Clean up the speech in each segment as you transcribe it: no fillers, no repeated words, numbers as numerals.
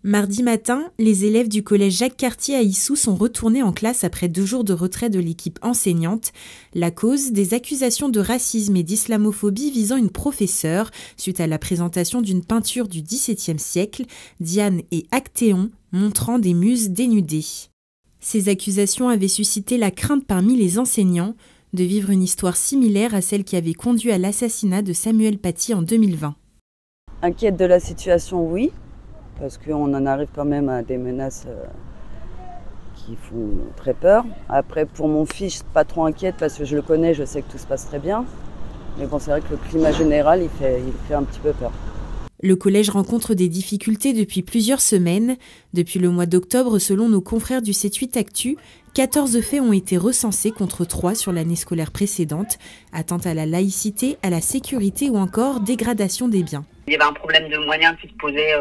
Mardi matin, les élèves du collège Jacques-Cartier à Issou sont retournés en classe après 2 jours de retrait de l'équipe enseignante. La cause, des accusations de racisme et d'islamophobie visant une professeure suite à la présentation d'une peinture du XVIIe siècle, Diane et Actéon, montrant des muses dénudées. Ces accusations avaient suscité la crainte parmi les enseignants de vivre une histoire similaire à celle qui avait conduit à l'assassinat de Samuel Paty en 2020. Inquiète de la situation, oui. Parce qu'on en arrive quand même à des menaces qui font très peur. Après, pour mon fils, pas trop inquiète parce que je le connais, je sais que tout se passe très bien. Mais bon, c'est vrai que le climat général, il fait un petit peu peur. Le collège rencontre des difficultés depuis plusieurs semaines. Depuis le mois d'octobre, selon nos confrères du 7-8 Actu, 14 faits ont été recensés contre 3 sur l'année scolaire précédente. Atteinte à la laïcité, à la sécurité ou encore dégradation des biens. Il y avait un problème de moyens qui se posait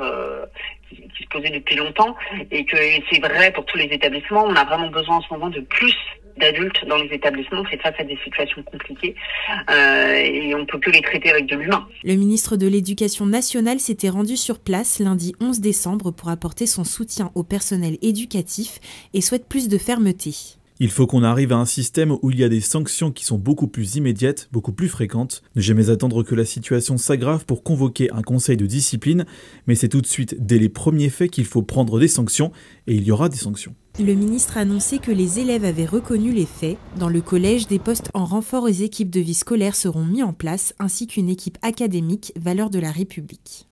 depuis longtemps et que c'est vrai pour tous les établissements. On a vraiment besoin en ce moment de plus d'adultes dans les établissements, c'est face à des situations compliquées et on ne peut que les traiter avec de l'humain. Le ministre de l'Éducation nationale s'était rendu sur place lundi 11 décembre pour apporter son soutien au personnel éducatif et souhaite plus de fermeté. Il faut qu'on arrive à un système où il y a des sanctions qui sont beaucoup plus immédiates, beaucoup plus fréquentes. Ne jamais attendre que la situation s'aggrave pour convoquer un conseil de discipline, mais c'est tout de suite, dès les premiers faits, qu'il faut prendre des sanctions, et il y aura des sanctions. Le ministre a annoncé que les élèves avaient reconnu les faits. Dans le collège, des postes en renfort aux équipes de vie scolaire seront mis en place, ainsi qu'une équipe académique valeur de la République.